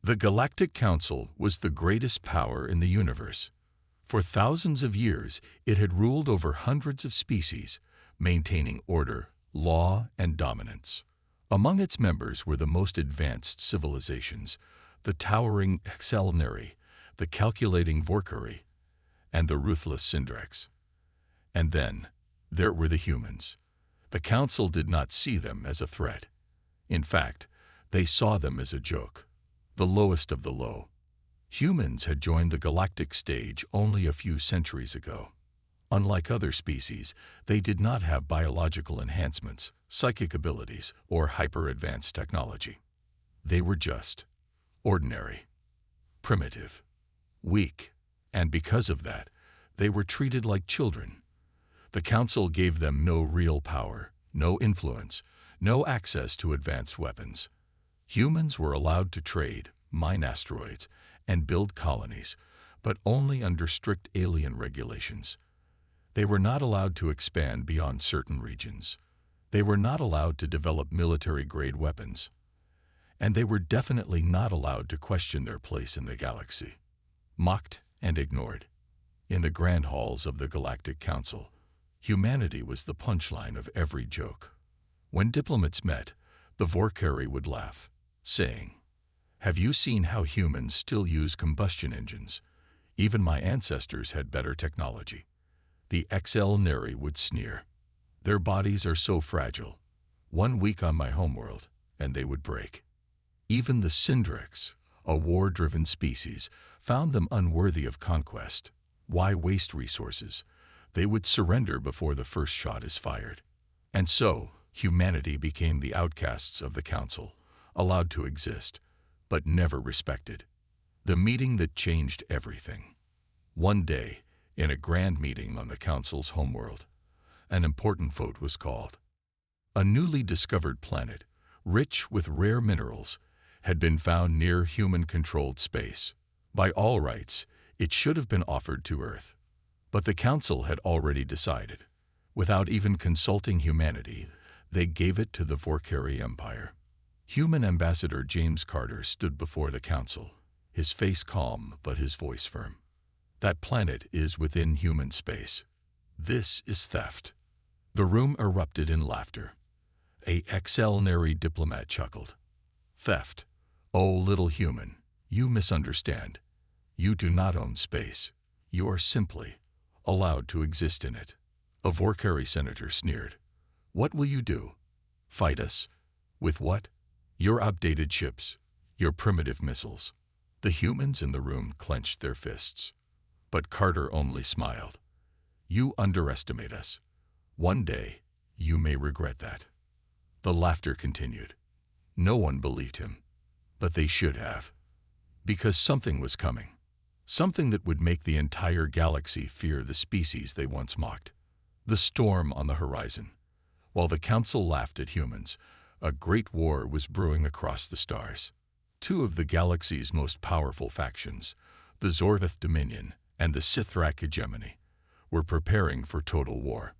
The Galactic Council was the greatest power in the universe. For thousands of years, it had ruled over hundreds of species, maintaining order, law, and dominance. Among its members were the most advanced civilizations, the towering Excelnary, the calculating Vorkari, and the ruthless Syndrex. And then, there were the humans. The Council did not see them as a threat. In fact, they saw them as a joke, the lowest of the low. Humans had joined the galactic stage only a few centuries ago. Unlike other species, they did not have biological enhancements, psychic abilities, or hyper-advanced technology. They were just ordinary, primitive, weak, and because of that, they were treated like children. The Council gave them no real power, no influence, no access to advanced weapons. Humans were allowed to trade, mine asteroids, and build colonies, but only under strict alien regulations. They were not allowed to expand beyond certain regions. They were not allowed to develop military-grade weapons. And they were definitely not allowed to question their place in the galaxy. Mocked and ignored. In the grand halls of the Galactic Council, humanity was the punchline of every joke. When diplomats met, the Vorkari would laugh, saying, "Have you seen how humans still use combustion engines? Even my ancestors had better technology." The Excelnary would sneer, "Their bodies are so fragile. 1 week on my homeworld, and they would break." Even the Syndrex, a war-driven species, found them unworthy of conquest. Why waste resources? They would surrender before the first shot is fired. And so, humanity became the outcasts of the Council, allowed to exist, but never respected. The meeting that changed everything. One day, in a grand meeting on the Council's homeworld, an important vote was called. A newly discovered planet, rich with rare minerals, had been found near human-controlled space. By all rights, it should have been offered to Earth. But the Council had already decided. Without even consulting humanity, they gave it to the Vorkari Empire. Human Ambassador James Carter stood before the Council, his face calm but his voice firm. That planet is within human space. This is theft. The room erupted in laughter. A Excelnary diplomat chuckled. Theft. Oh, little human, you misunderstand. You do not own space. You are simply allowed to exist in it. A Vorkari senator sneered. What will you do? Fight us? With what? Your outdated ships, your primitive missiles. The humans in the room clenched their fists. But Carter only smiled. You underestimate us. One day, you may regret that. The laughter continued. No one believed him, but they should have. Because something was coming. Something that would make the entire galaxy fear the species they once mocked. The storm on the horizon. While the Council laughed at humans, a great war was brewing across the stars. Two of the galaxy's most powerful factions, the Zorvath Dominion and the Sithrak Hegemony, were preparing for total war.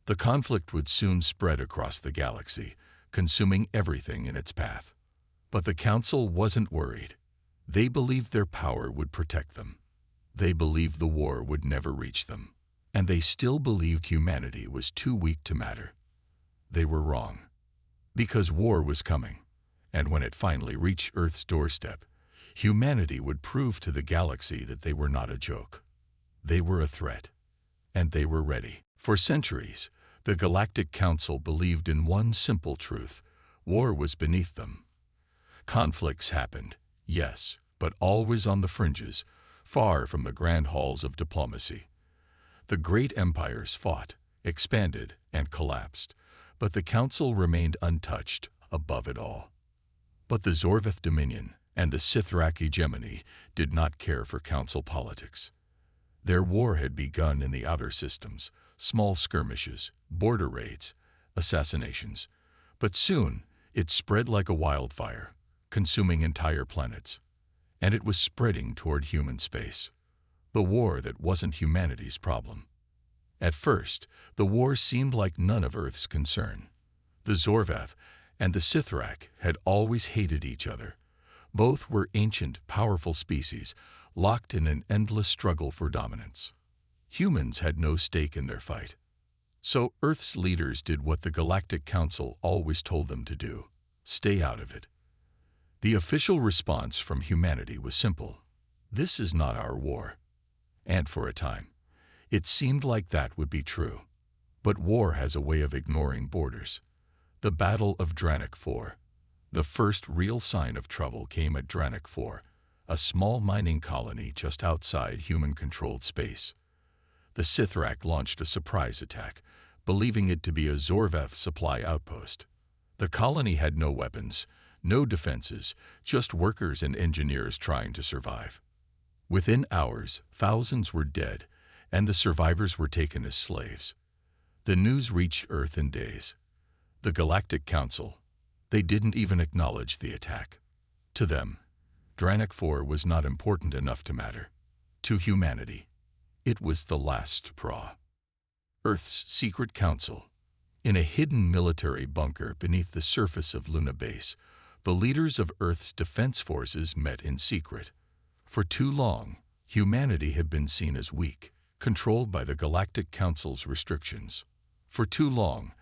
The conflict would soon spread across the galaxy, consuming everything in its path. But the Council wasn't worried. They believed their power would protect them. They believed the war would never reach them. And they still believed humanity was too weak to matter. They were wrong. Because war was coming, and when it finally reached Earth's doorstep, humanity would prove to the galaxy that they were not a joke. They were a threat, and they were ready. For centuries, the Galactic Council believed in one simple truth: war was beneath them. Conflicts happened, yes, but always on the fringes, far from the grand halls of diplomacy. The great empires fought, expanded, and collapsed, but the Council remained untouched, above it all. But the Zorvath Dominion and the Sithrak Hegemony did not care for Council politics. Their war had begun in the outer systems, small skirmishes, border raids, assassinations. But soon, it spread like a wildfire, consuming entire planets. And it was spreading toward human space. The war that wasn't humanity's problem. At first, the war seemed like none of Earth's concern. The Zorvath and the Sithrak had always hated each other, Both were ancient, powerful species, locked in an endless struggle for dominance. Humans had no stake in their fight. So Earth's leaders did what the Galactic Council always told them to do: stay out of it. The official response from humanity was simple: this is not our war. And for a time, it seemed like that would be true. But war has a way of ignoring borders. The Battle of Dranik 4. The first real sign of trouble came at Dranik 4, a small mining colony just outside human-controlled space. The Sithrak launched a surprise attack, believing it to be a Zorvath supply outpost. The colony had no weapons, no defenses, just workers and engineers trying to survive. Within hours, thousands were dead, and the survivors were taken as slaves. The news reached Earth in days. The Galactic Council, they didn't even acknowledge the attack. To them, Dranik 4 was not important enough to matter. To humanity, it was the last straw. Earth's secret council. In a hidden military bunker beneath the surface of Luna Base, the leaders of Earth's defense forces met in secret. For too long, humanity had been seen as weak, controlled by the Galactic Council's restrictions. For too long,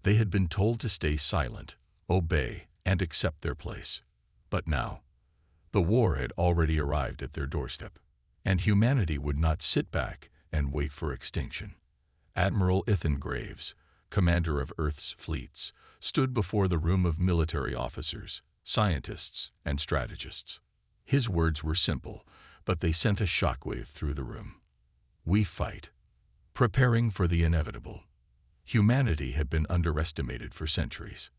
they had been told to stay silent, obey, and accept their place. But now, the war had already arrived at their doorstep, and humanity would not sit back and wait for extinction. Admiral Ethan Graves, commander of Earth's fleets, stood before the room of military officers, scientists, and strategists. His words were simple, but they sent a shockwave through the room. We fight, preparing for the inevitable. Humanity had been underestimated for centuries.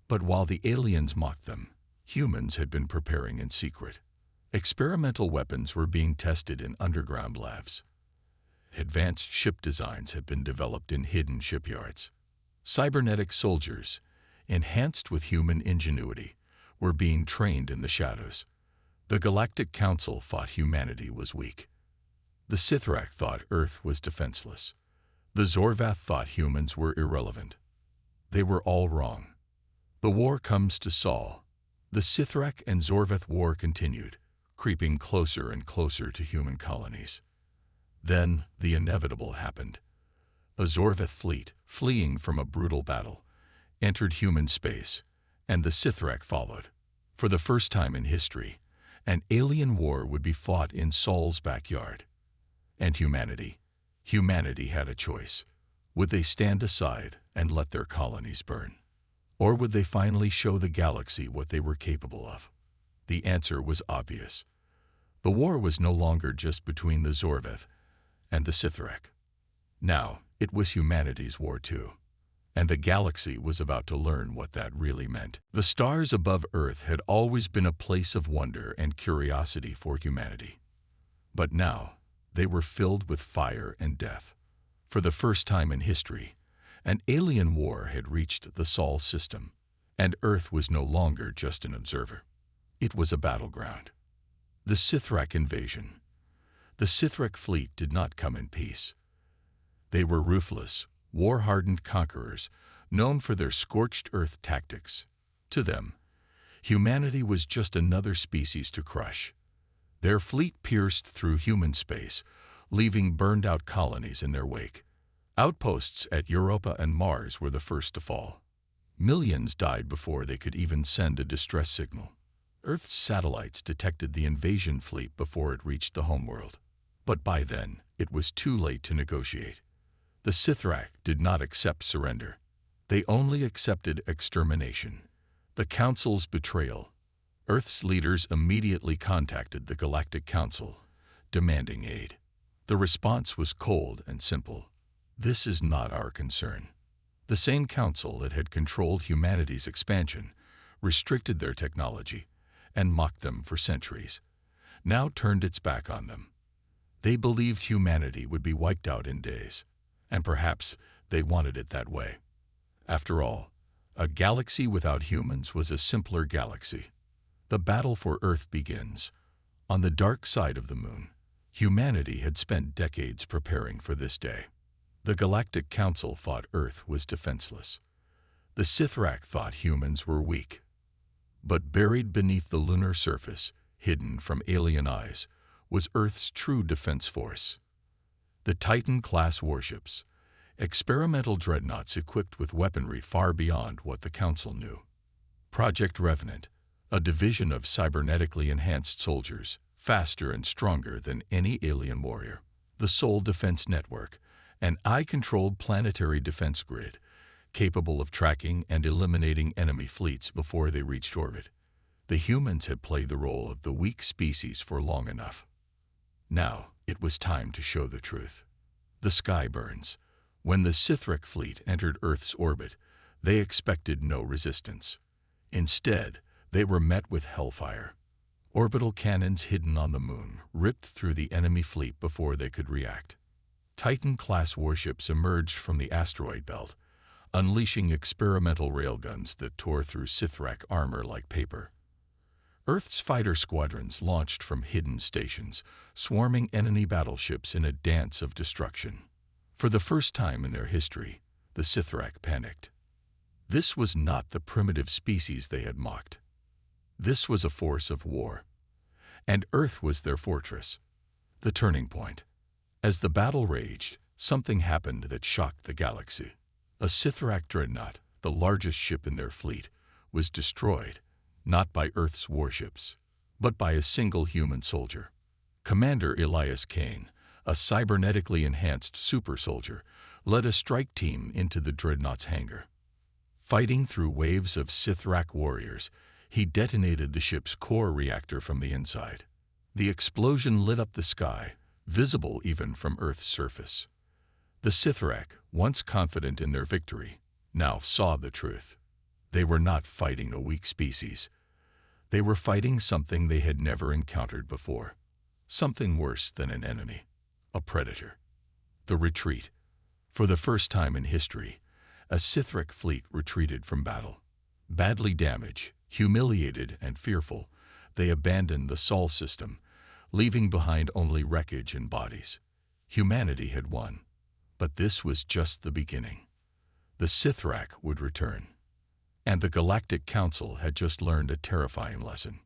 But while the aliens mocked them, humans had been preparing in secret. Experimental weapons were being tested in underground labs. Advanced ship designs had been developed in hidden shipyards. Cybernetic soldiers, enhanced with human ingenuity, were being trained in the shadows. The Galactic Council thought humanity was weak. The Sithrak thought Earth was defenseless. The Zorvath thought humans were irrelevant. They were all wrong. The war comes to Saul. The Sithrak and Zorvath war continued, creeping closer and closer to human colonies. Then the inevitable happened. A Zorvath fleet, fleeing from a brutal battle, entered human space, and the Sithrak followed. For the first time in history, an alien war would be fought in Saul's backyard. And humanity had a choice. Would they stand aside and let their colonies burn? Or would they finally show the galaxy what they were capable of? The answer was obvious. The war was no longer just between the Zorvath and the Sithrak. Now, it was humanity's war too. And the galaxy was about to learn what that really meant. The stars above Earth had always been a place of wonder and curiosity for humanity. But now, they were filled with fire and death. For the first time in history, an alien war had reached the Sol system, and Earth was no longer just an observer. It was a battleground. The Sithrak invasion. The Sithrak fleet did not come in peace. They were ruthless, war-hardened conquerors, known for their scorched earth tactics. To them, humanity was just another species to crush. Their fleet pierced through human space, leaving burned-out colonies in their wake. Outposts at Europa and Mars were the first to fall. Millions died before they could even send a distress signal. Earth's satellites detected the invasion fleet before it reached the homeworld. But by then, it was too late to negotiate. The Sithrak did not accept surrender. They only accepted extermination. The Council's betrayal. Earth's leaders immediately contacted the Galactic Council, demanding aid. The response was cold and simple. This is not our concern. The same council that had controlled humanity's expansion, restricted their technology, and mocked them for centuries, now turned its back on them. They believed humanity would be wiped out in days, and perhaps they wanted it that way. After all, a galaxy without humans was a simpler galaxy. The battle for Earth begins. On the dark side of the moon, humanity had spent decades preparing for this day. The Galactic Council thought Earth was defenseless. The Sithrak thought humans were weak. But buried beneath the lunar surface, hidden from alien eyes, was Earth's true defense force. The Titan-class warships, experimental dreadnoughts equipped with weaponry far beyond what the Council knew. Project Revenant, a division of cybernetically enhanced soldiers, faster and stronger than any alien warrior. The Sole Defense Network, an eye-controlled planetary defense grid, capable of tracking and eliminating enemy fleets before they reached orbit. The humans had played the role of the weak species for long enough. Now, it was time to show the truth. The sky burns. When the Sithrak fleet entered Earth's orbit, they expected no resistance. Instead, they were met with hellfire. Orbital cannons hidden on the moon ripped through the enemy fleet before they could react. Titan-class warships emerged from the asteroid belt, unleashing experimental railguns that tore through Sithrak armor like paper. Earth's fighter squadrons launched from hidden stations, swarming enemy battleships in a dance of destruction. For the first time in their history, the Sithrak panicked. This was not the primitive species they had mocked. This was a force of war. And Earth was their fortress. The turning point. As the battle raged, something happened that shocked the galaxy. A Sithrak dreadnought, the largest ship in their fleet, was destroyed, not by Earth's warships, but by a single human soldier. Commander Elias Kane, a cybernetically enhanced super soldier, led a strike team into the dreadnought's hangar. Fighting through waves of Sithrak warriors, he detonated the ship's core reactor from the inside. The explosion lit up the sky, visible even from Earth's surface. The Sithrak, once confident in their victory, now saw the truth. They were not fighting a weak species. They were fighting something they had never encountered before. Something worse than an enemy. A predator. The retreat. For the first time in history, a Sithrak fleet retreated from battle. Badly damaged, humiliated, and fearful, they abandoned the Sol system, leaving behind only wreckage and bodies. Humanity had won. But this was just the beginning. The Sithrak would return. And the Galactic Council had just learned a terrifying lesson.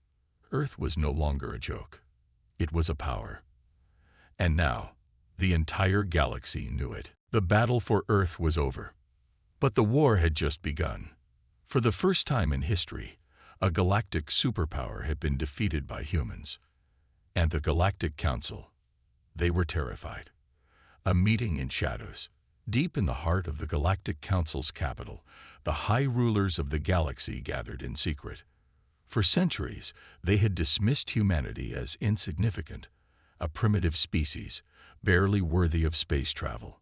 Earth was no longer a joke. It was a power. And now, the entire galaxy knew it. The battle for Earth was over. But the war had just begun. For the first time in history, a galactic superpower had been defeated by humans. And the Galactic Council, they were terrified. A meeting in shadows. Deep in the heart of the Galactic Council's capital, the high rulers of the galaxy gathered in secret. For centuries, they had dismissed humanity as insignificant, a primitive species, barely worthy of space travel.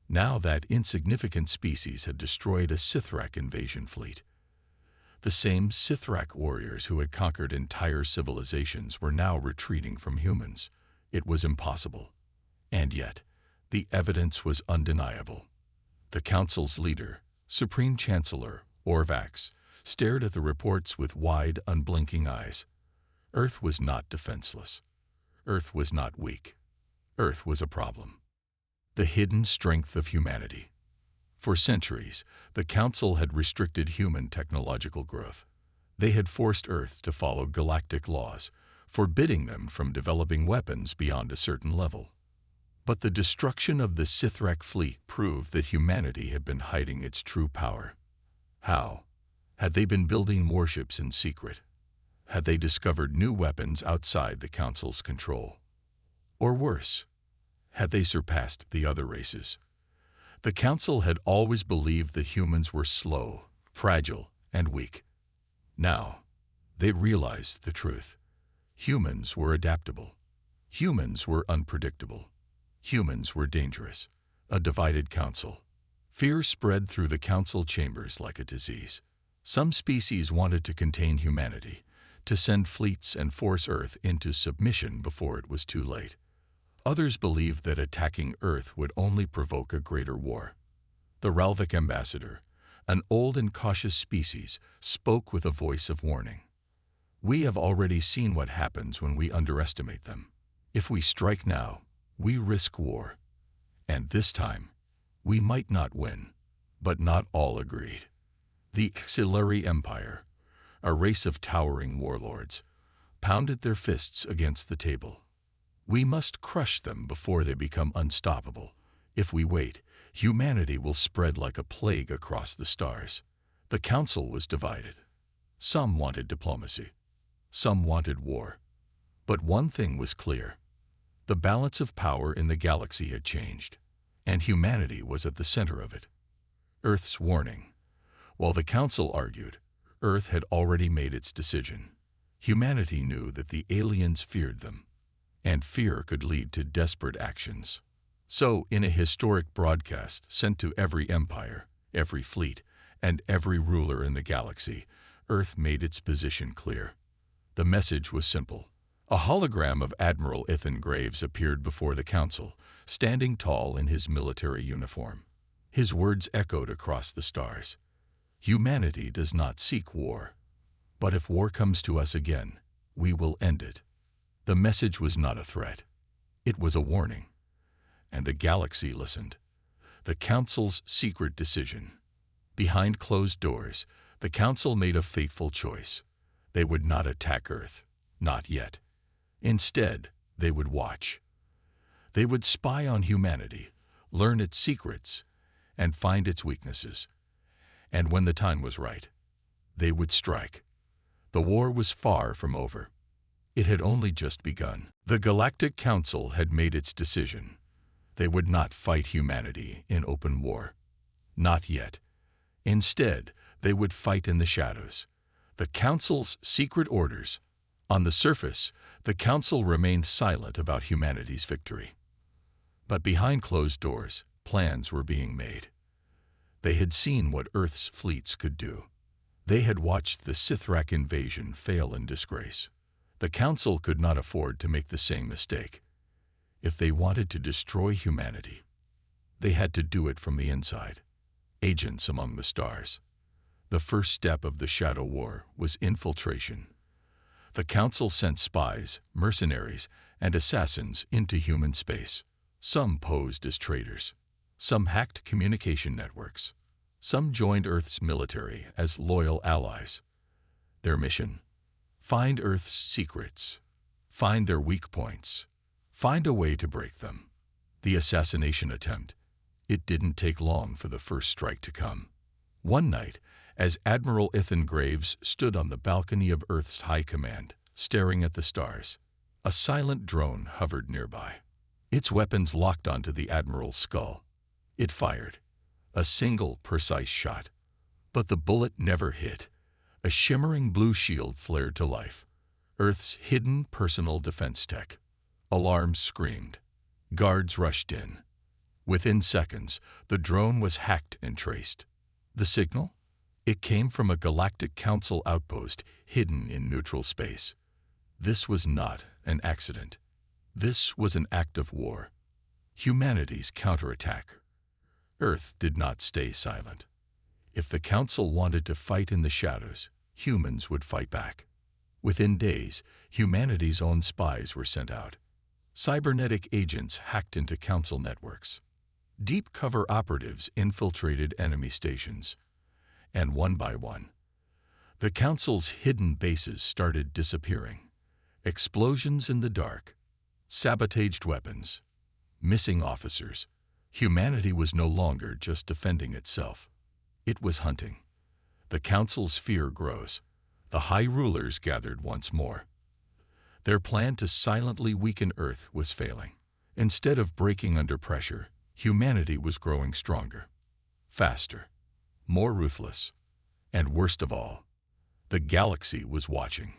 Now that insignificant species had destroyed a Sithrak invasion fleet. The same Sithrak warriors who had conquered entire civilizations were now retreating from humans. It was impossible. And yet, the evidence was undeniable. The Council's leader, Supreme Chancellor Orvax, stared at the reports with wide, unblinking eyes. Earth was not defenseless. Earth was not weak. Earth was a problem. The hidden strength of humanity. For centuries, the Council had restricted human technological growth. They had forced Earth to follow galactic laws, forbidding them from developing weapons beyond a certain level. But the destruction of the Sithrak fleet proved that humanity had been hiding its true power. How? Had they been building warships in secret? Had they discovered new weapons outside the Council's control? Or worse, had they surpassed the other races? The Council had always believed that humans were slow, fragile, and weak. Now, they realized the truth. Humans were adaptable. Humans were unpredictable. Humans were dangerous. A divided council. Fear spread through the council chambers like a disease. Some species wanted to contain humanity, to send fleets and force Earth into submission before it was too late. Others believed that attacking Earth would only provoke a greater war. The Ralvik ambassador, an old and cautious species, spoke with a voice of warning. We have already seen what happens when we underestimate them. If we strike now, we risk war. And this time, we might not win. But not all agreed. The Xilari Empire, a race of towering warlords, pounded their fists against the table. We must crush them before they become unstoppable. If we wait, humanity will spread like a plague across the stars. The council was divided. Some wanted diplomacy. Some wanted war. But one thing was clear. The balance of power in the galaxy had changed, and humanity was at the center of it. Earth's warning. While the council argued, Earth had already made its decision. Humanity knew that the aliens feared them, and fear could lead to desperate actions. So, in a historic broadcast sent to every empire, every fleet, and every ruler in the galaxy, Earth made its position clear. The message was simple. A hologram of Admiral Ethan Graves appeared before the council, standing tall in his military uniform. His words echoed across the stars. Humanity does not seek war. But if war comes to us again, we will end it. The message was not a threat. It was a warning. And the galaxy listened. The council's secret decision. Behind closed doors, the council made a fateful choice. They would not attack Earth. Not yet. Instead, they would watch. They would spy on humanity, learn its secrets, and find its weaknesses. And when the time was right, they would strike. The war was far from over. It had only just begun. The Galactic Council had made its decision. They would not fight humanity in open war. Not yet. Instead, they would fight in the shadows. The Council's secret orders. On the surface, the Council remained silent about humanity's victory. But behind closed doors, plans were being made. They had seen what Earth's fleets could do. They had watched the Sithrak invasion fail in disgrace. The Council could not afford to make the same mistake. If they wanted to destroy humanity, they had to do it from the inside. Agents among the stars. The first step of the Shadow War was infiltration. The Council sent spies, mercenaries, and assassins into human space. Some posed as traitors. Some hacked communication networks. Some joined Earth's military as loyal allies. Their mission? Find Earth's secrets. Find their weak points. Find a way to break them. The assassination attempt. It didn't take long for the first strike to come. One night, as Admiral Ethan Graves stood on the balcony of Earth's High Command, staring at the stars, a silent drone hovered nearby. Its weapons locked onto the Admiral's skull. It fired. A single, precise shot. But the bullet never hit. A shimmering blue shield flared to life. Earth's hidden personal defense tech. Alarms screamed. Guards rushed in. Within seconds, the drone was hacked and traced. The signal? It came from a Galactic Council outpost hidden in neutral space. This was not an accident. This was an act of war. Humanity's counterattack. Earth did not stay silent. If the Council wanted to fight in the shadows, humans would fight back. Within days, humanity's own spies were sent out. Cybernetic agents hacked into Council networks. Deep cover operatives infiltrated enemy stations. And one by one, the Council's hidden bases started disappearing. Explosions in the dark, sabotaged weapons, missing officers. Humanity was no longer just defending itself. It was hunting. The Council's fear grows. The high rulers gathered once more. Their plan to silently weaken Earth was failing. Instead of breaking under pressure, humanity was growing stronger, faster, more ruthless, and worst of all, the galaxy was watching.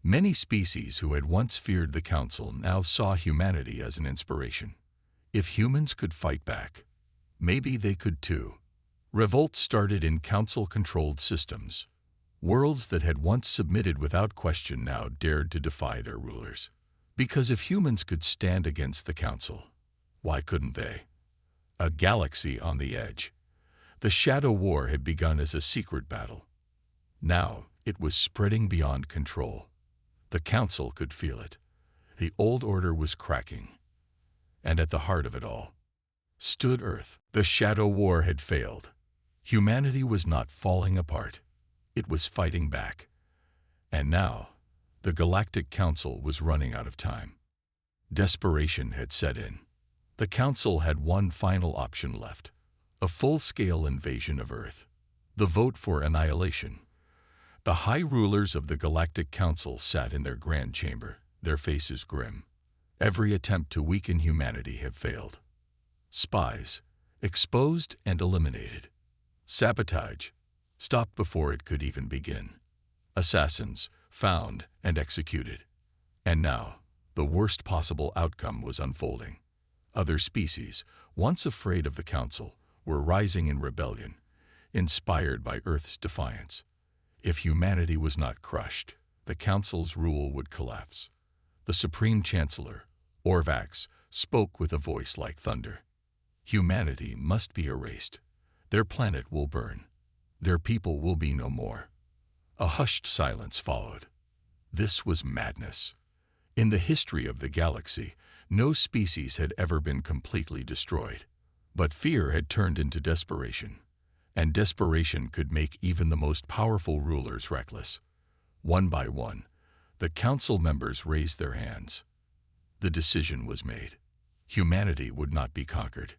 Many species who had once feared the Council now saw humanity as an inspiration. If humans could fight back, maybe they could too. Revolts started in Council-controlled systems. Worlds that had once submitted without question now dared to defy their rulers. Because if humans could stand against the Council, why couldn't they? A galaxy on the edge. The Shadow War had begun as a secret battle. Now it was spreading beyond control. The Council could feel it. The old order was cracking. And at the heart of it all stood Earth. The Shadow War had failed. Humanity was not falling apart. It was fighting back. And now, the Galactic Council was running out of time. Desperation had set in. The Council had one final option left: a full-scale invasion of Earth. The vote for annihilation. The high rulers of the Galactic Council sat in their grand chamber, their faces grim. Every attempt to weaken humanity had failed. Spies, exposed and eliminated. Sabotage, stopped before it could even begin. Assassins, found and executed. And now, the worst possible outcome was unfolding. Other species, once afraid of the Council, were rising in rebellion, inspired by Earth's defiance. If humanity was not crushed, the Council's rule would collapse. The Supreme Chancellor, Orvax, spoke with a voice like thunder. Humanity must be erased. Their planet will burn. Their people will be no more. A hushed silence followed. This was madness. In the history of the galaxy, no species had ever been completely destroyed. But fear had turned into desperation, and desperation could make even the most powerful rulers reckless. One by one, the Council members raised their hands. The decision was made. Humanity would not be conquered.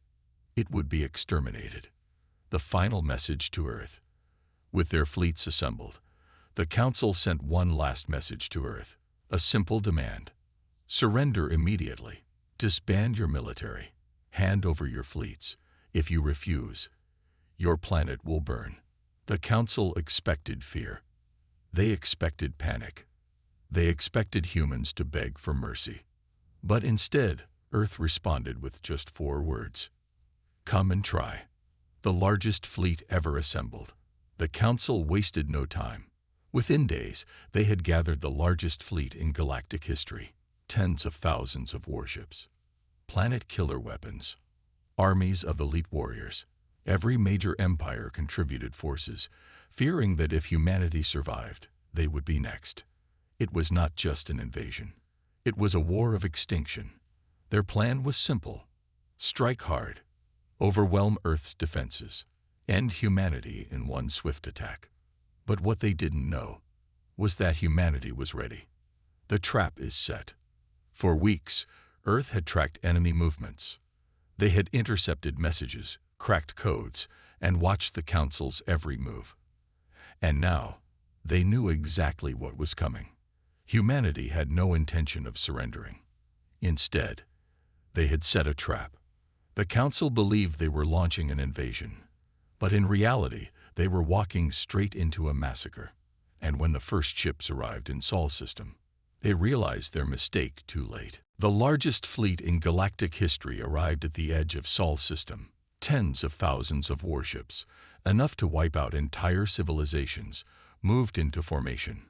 It would be exterminated. The final message to Earth. With their fleets assembled, the Council sent one last message to Earth, a simple demand: surrender immediately. Disband your military. Hand over your fleets. If you refuse, your planet will burn. The Council expected fear. They expected panic. They expected humans to beg for mercy. But instead, Earth responded with just 4 words. Come and try. The largest fleet ever assembled. The Council wasted no time. Within days, they had gathered the largest fleet in galactic history. Tens of thousands of warships. Planet-killer weapons. Armies of elite warriors. Every major empire contributed forces, fearing that if humanity survived, they would be next. It was not just an invasion. It was a war of extinction. Their plan was simple: strike hard, overwhelm Earth's defenses, end humanity in one swift attack. But what they didn't know was that humanity was ready. The trap is set. For weeks, Earth had tracked enemy movements. They had intercepted messages, cracked codes, and watched the Council's every move. And now, they knew exactly what was coming. Humanity had no intention of surrendering. Instead, they had set a trap. The Council believed they were launching an invasion, but in reality, they were walking straight into a massacre. And when the first ships arrived in Sol's system, they realized their mistake too late. The largest fleet in galactic history arrived at the edge of Sol's system. Tens of thousands of warships, enough to wipe out entire civilizations, moved into formation.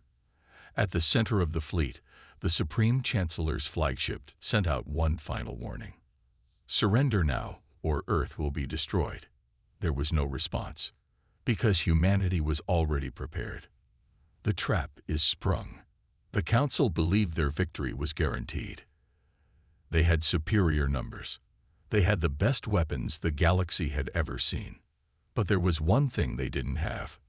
At the center of the fleet, the Supreme Chancellor's flagship sent out one final warning. Surrender now, or Earth will be destroyed. There was no response, because humanity was already prepared. The trap is sprung. The Council believed their victory was guaranteed. They had superior numbers. They had the best weapons the galaxy had ever seen. But there was one thing they didn't have: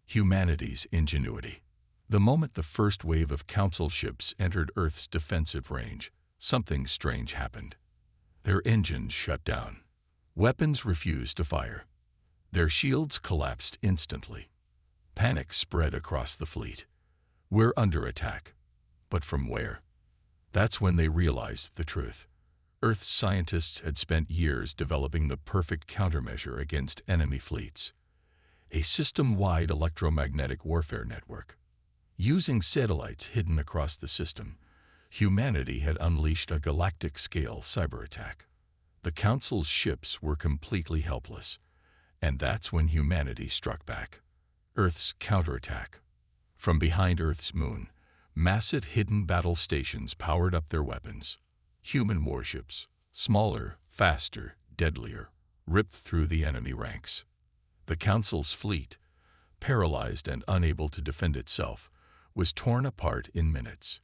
humanity's ingenuity. The moment the first wave of Council ships entered Earth's defensive range, something strange happened. Their engines shut down. Weapons refused to fire. Their shields collapsed instantly. Panic spread across the fleet. We're under attack. But from where? That's when they realized the truth. Earth's scientists had spent years developing the perfect countermeasure against enemy fleets. A system-wide electromagnetic warfare network. Using satellites hidden across the system, humanity had unleashed a galactic-scale cyber attack. The Council's ships were completely helpless, and that's when humanity struck back. Earth's counterattack. From behind Earth's moon, massive hidden battle stations powered up their weapons. Human warships, smaller, faster, deadlier, ripped through the enemy ranks. The Council's fleet, paralyzed and unable to defend itself, was torn apart in minutes.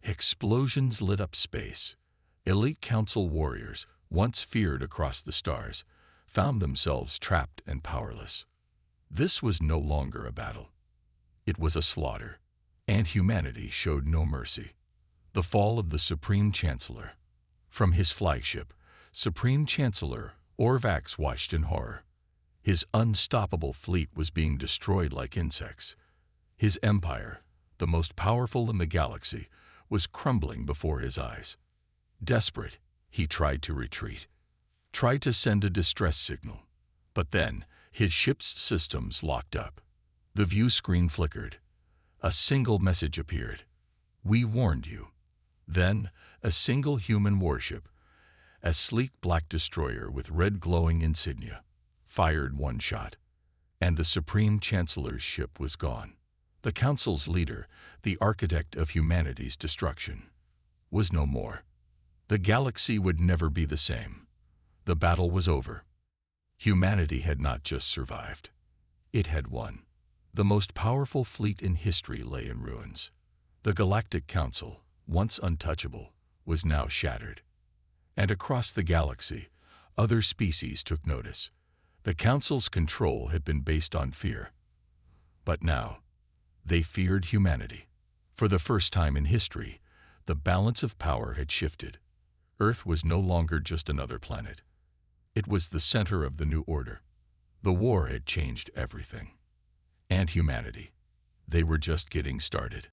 Explosions lit up space. Elite Council warriors, once feared across the stars, found themselves trapped and powerless. This was no longer a battle. It was a slaughter. And humanity showed no mercy. The fall of the Supreme Chancellor. From his flagship, Supreme Chancellor Orvax watched in horror. His unstoppable fleet was being destroyed like insects. His empire, the most powerful in the galaxy, was crumbling before his eyes. Desperate, he tried to retreat, tried to send a distress signal. But then, his ship's systems locked up. The view screen flickered. A single message appeared. "We warned you." Then, a single human warship, a sleek black destroyer with red glowing insignia, fired one shot, and the Supreme Chancellor's ship was gone. The Council's leader, the architect of humanity's destruction, was no more. The galaxy would never be the same. The battle was over. Humanity had not just survived. It had won. The most powerful fleet in history lay in ruins. The Galactic Council, once untouchable, was now shattered. And across the galaxy, other species took notice. The Council's control had been based on fear. But now, they feared humanity. For the first time in history, the balance of power had shifted. Earth was no longer just another planet. It was the center of the new order. The war had changed everything. And humanity. They were just getting started.